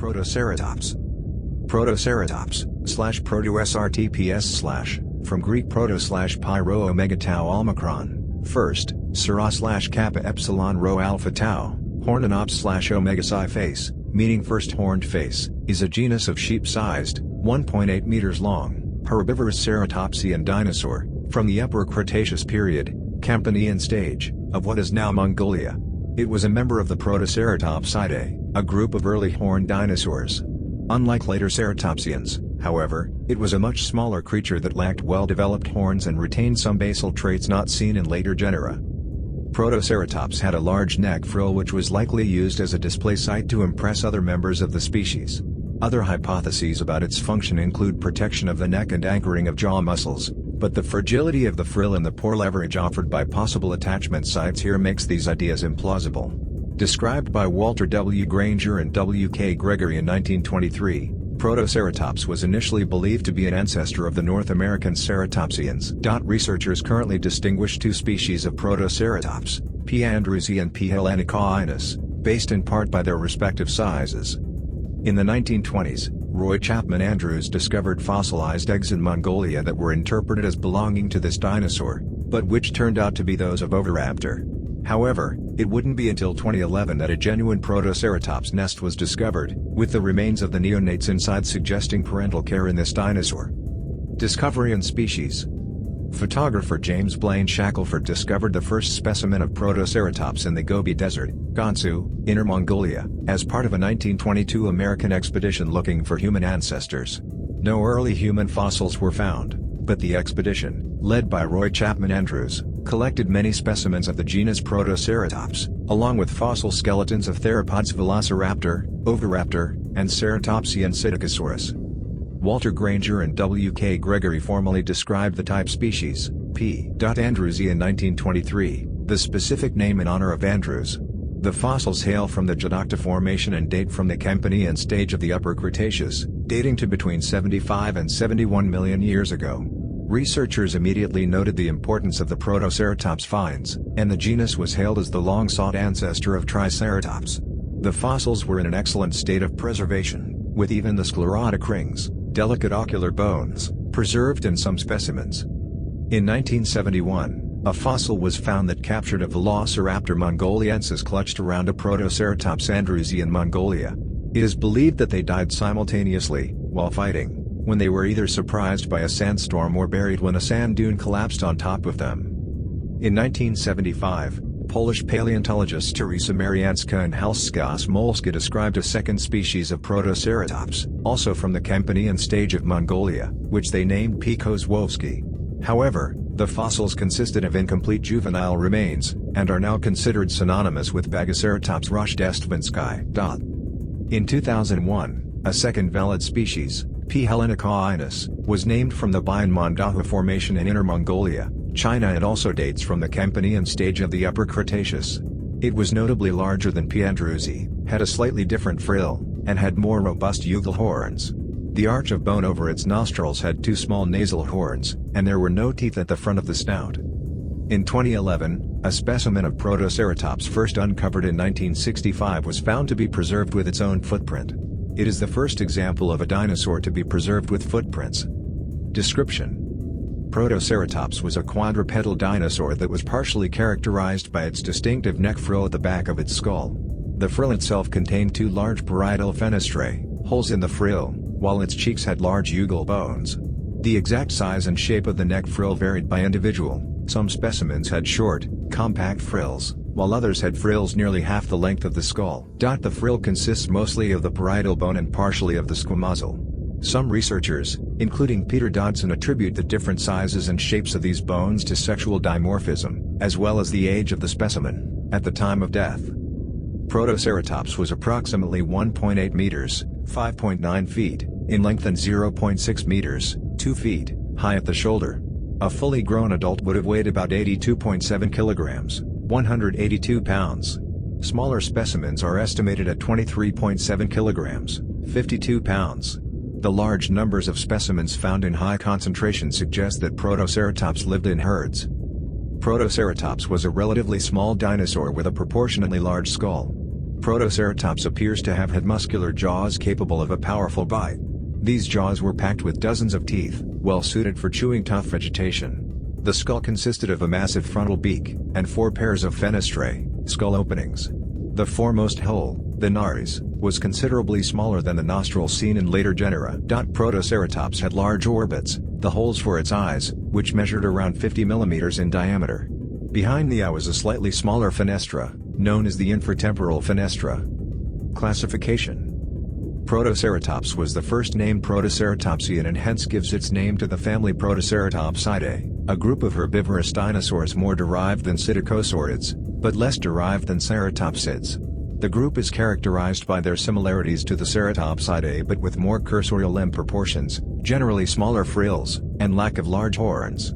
Protoceratops. Protoceratops/Protoceratops, from Greek proto/pyro omega tau omicron, first, Sera/kappa epsilon rho alpha tau, hornonops/omega psi face, meaning first horned face, is a genus of sheep-sized, 1.8 meters long, herbivorous ceratopsian dinosaur, from the Upper Cretaceous Period, Campanian stage, of what is now Mongolia. It was a member of the Protoceratopsidae, a group of early horned dinosaurs. Unlike later ceratopsians, however, it was a much smaller creature that lacked well-developed horns and retained some basal traits not seen in later genera. Protoceratops had a large neck frill which was likely used as a display site to impress other members of the species. Other hypotheses about its function include protection of the neck and anchoring of jaw muscles, but the fragility of the frill and the poor leverage offered by possible attachment sites here makes these ideas implausible. Described by Walter W. Granger and W. K. Gregory in 1923, Protoceratops was initially believed to be an ancestor of the North American ceratopsians. Researchers currently distinguish two species of Protoceratops, P. andrewsi and P. helenicainus, based in part by their respective sizes. In the 1920s, Roy Chapman Andrews discovered fossilized eggs in Mongolia that were interpreted as belonging to this dinosaur, but which turned out to be those of Oviraptor. However, it wouldn't be until 2011 that a genuine Protoceratops nest was discovered, with the remains of the neonates inside suggesting parental care in this dinosaur. Discovery and species. Photographer James Blaine Shackelford discovered the first specimen of Protoceratops in the Gobi Desert, Gansu, Inner Mongolia, as part of a 1922 American expedition looking for human ancestors. No early human fossils were found, but the expedition, led by Roy Chapman Andrews, collected many specimens of the genus Protoceratops, along with fossil skeletons of theropods Velociraptor, Oviraptor, and Ceratopsian Psittacosaurus. Walter Granger and W. K. Gregory formally described the type species, P. andrewsi in 1923, the specific name in honor of Andrews. The fossils hail from the Jadokta Formation and date from the Campanian stage of the Upper Cretaceous, dating to between 75 and 71 million years ago. Researchers immediately noted the importance of the Protoceratops finds, and the genus was hailed as the long-sought ancestor of Triceratops. The fossils were in an excellent state of preservation, with even the sclerotic rings, delicate ocular bones, preserved in some specimens. In 1971, a fossil was found that captured a Velociraptor mongoliensis clutched around a Protoceratops andrewsi in Mongolia. It is believed that they died simultaneously, while fighting, when they were either surprised by a sandstorm or buried when a sand dune collapsed on top of them. In 1975, Polish paleontologists Teresa Marianska and Halska Smolska described a second species of Protoceratops, also from the Campanian stage of Mongolia, which they named P. kozłowski. However, the fossils consisted of incomplete juvenile remains, and are now considered synonymous with Bagaceratops rojdeštvanski. In 2001, a second valid species, P. helenicainus, was named from the Bayan Mondaho Formation in Inner Mongolia, China and also dates from the Campanian stage of the Upper Cretaceous. It was notably larger than P. andrewsi, had a slightly different frill, and had more robust jugal horns. The arch of bone over its nostrils had two small nasal horns, and there were no teeth at the front of the snout. In 2011, a specimen of Protoceratops first uncovered in 1965 was found to be preserved with its own footprint. It is the first example of a dinosaur to be preserved with footprints. Description: Protoceratops was a quadrupedal dinosaur that was partially characterized by its distinctive neck frill at the back of its skull. The frill itself contained two large parietal fenestrae, holes in the frill, while its cheeks had large jugal bones. The exact size and shape of the neck frill varied by individual. Some specimens had short, compact frills, while others had frills nearly half the length of the skull. The frill consists mostly of the parietal bone and partially of the squamosal. Some researchers, including Peter Dodson, attribute the different sizes and shapes of these bones to sexual dimorphism, as well as the age of the specimen, at the time of death. Protoceratops was approximately 1.8 meters, 5.9 feet, in length and 0.6 meters, 2 feet, high at the shoulder. A fully grown adult would have weighed about 82.7 kilograms, 182 pounds. Smaller specimens are estimated at 23.7 kilograms, 52 pounds. The large numbers of specimens found in high concentration suggest that Protoceratops lived in herds. Protoceratops was a relatively small dinosaur with a proportionately large skull. Protoceratops appears to have had muscular jaws capable of a powerful bite. These jaws were packed with dozens of teeth, well suited for chewing tough vegetation. The skull consisted of a massive frontal beak, and 4 pairs of fenestrae, skull openings. The foremost hole, the nares, was considerably smaller than the nostrils seen in later genera. Protoceratops had large orbits, the holes for its eyes, which measured around 50 mm in diameter. Behind the eye was a slightly smaller fenestra, known as the infratemporal fenestra. Classification. Protoceratops was the first named Protoceratopsian and hence gives its name to the family Protoceratopsidae, a group of herbivorous dinosaurs more derived than psittacosaurids, but less derived than ceratopsids. The group is characterized by their similarities to the Ceratopsidae but with more cursorial limb proportions, generally smaller frills, and lack of large horns.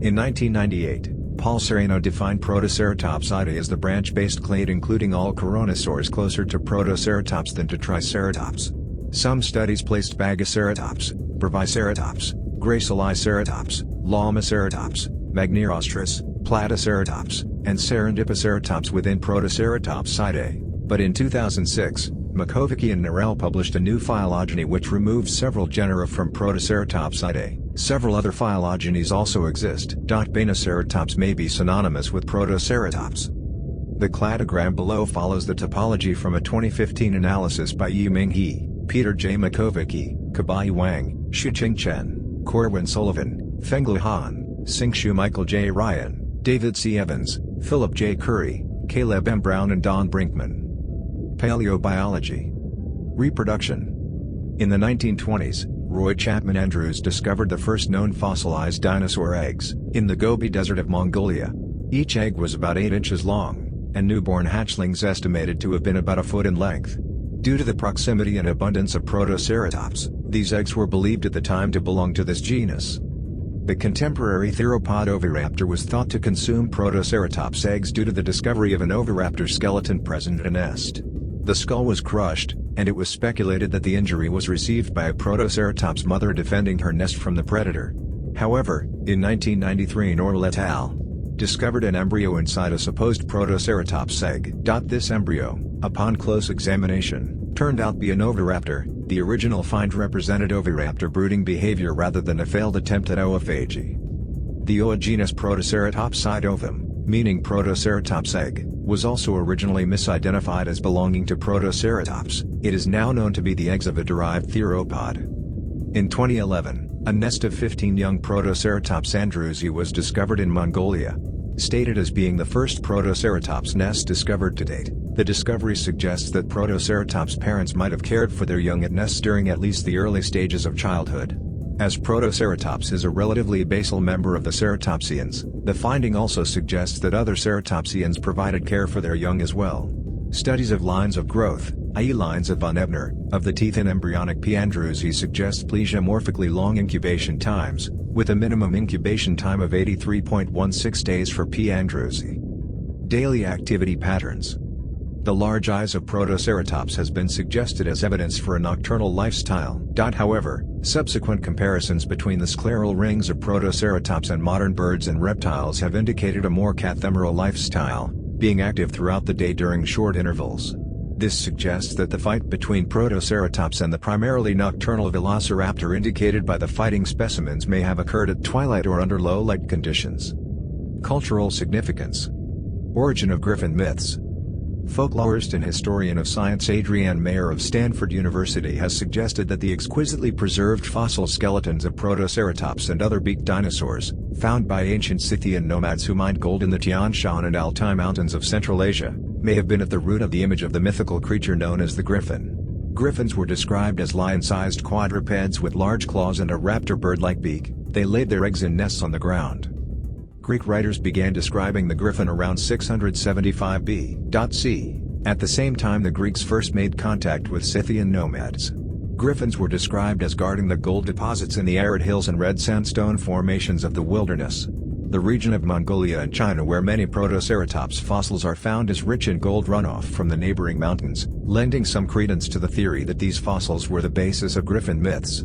In 1998, Paul Sereno defined Protoceratopsidae as the branch-based clade including all coronosaurs closer to Protoceratops than to Triceratops. Some studies placed Bagaceratops, Breviceratops, Graciliceratops, Lamaceratops, Magnerostrus, Platoceratops, and Serendipiceratops within Protoceratopsidae, but in 2006, Makovicky and Narell published a new phylogeny which removed several genera from Protoceratopsidae. Several other phylogenies also exist. Bainoceratops may be synonymous with Protoceratops. The cladogram below follows the topology from a 2015 analysis by Yiming He, Peter J. Makovicky, Kabai Wang, Shiqing Chen, Corwin Sullivan, Fengli Han, Singshu Michael J. Ryan, David C. Evans, Philip J. Curry, Caleb M. Brown and Don Brinkman. Paleobiology Reproduction. In the 1920s, Roy Chapman Andrews discovered the first known fossilized dinosaur eggs, in the Gobi Desert of Mongolia. Each egg was about 8 inches long, and newborn hatchlings estimated to have been about a foot in length. Due to the proximity and abundance of Protoceratops, these eggs were believed at the time to belong to this genus. The contemporary theropod oviraptor was thought to consume Protoceratops eggs due to the discovery of an oviraptor skeleton present in a nest. The skull was crushed, and it was speculated that the injury was received by a Protoceratops mother defending her nest from the predator. However, in 1993 Norrell et al. Discovered an embryo inside a supposed Protoceratops egg. This embryo, upon close examination, turned out to be an oviraptor. The original find represented oviraptor brooding behavior rather than a failed attempt at oophagy. The OA genus Protoceratopside ovum, meaning Protoceratops egg, was also originally misidentified as belonging to Protoceratops. It is now known to be the eggs of a derived theropod. In 2011, a nest of 15 young Protoceratops andrewsi was discovered in Mongolia. Stated as being the first Protoceratops nest discovered to date, the discovery suggests that Protoceratops parents might have cared for their young at nests during at least the early stages of childhood. As Protoceratops is a relatively basal member of the ceratopsians, the finding also suggests that other ceratopsians provided care for their young as well. Studies of lines of growth, i.e. lines of von Ebner, of the teeth in embryonic P. andrewsi suggest plesiomorphically long incubation times, with a minimum incubation time of 83.16 days for P. andrewsi. Daily activity patterns. The large eyes of Protoceratops has been suggested as evidence for a nocturnal lifestyle. However, subsequent comparisons between the scleral rings of Protoceratops and modern birds and reptiles have indicated a more cathemeral lifestyle, being active throughout the day during short intervals. This suggests that the fight between Protoceratops and the primarily nocturnal Velociraptor indicated by the fighting specimens may have occurred at twilight or under low light conditions. Cultural significance. Origin of Griffin myths. Folklorist and historian of science Adrienne Mayer of Stanford University has suggested that the exquisitely preserved fossil skeletons of Protoceratops and other beaked dinosaurs, found by ancient Scythian nomads who mined gold in the Tian Shan and Altai Mountains of Central Asia, may have been at the root of the image of the mythical creature known as the griffin. Griffins were described as lion-sized quadrupeds with large claws and a raptor bird-like beak. They laid their eggs in nests on the ground. Greek writers began describing the griffin around 675 BC. At the same time the Greeks first made contact with Scythian nomads. Griffins were described as guarding the gold deposits in the arid hills and red sandstone formations of the wilderness. The region of Mongolia and China where many Protoceratops fossils are found is rich in gold runoff from the neighboring mountains, lending some credence to the theory that these fossils were the basis of griffin myths.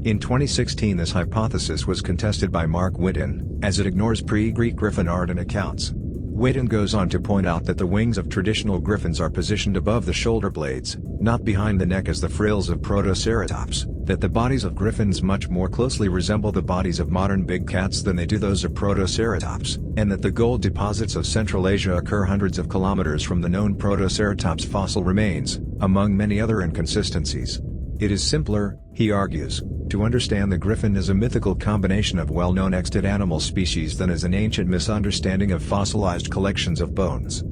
In 2016 this hypothesis was contested by Mark Whitten, as it ignores pre-Greek griffin art and accounts. Wheaton goes on to point out that the wings of traditional griffins are positioned above the shoulder blades, not behind the neck as the frills of Protoceratops, that the bodies of griffins much more closely resemble the bodies of modern big cats than they do those of Protoceratops, and that the gold deposits of Central Asia occur hundreds of kilometers from the known Protoceratops fossil remains, among many other inconsistencies. It is simpler, he argues, to understand the griffin as a mythical combination of well-known extant animal species than as an ancient misunderstanding of fossilized collections of bones.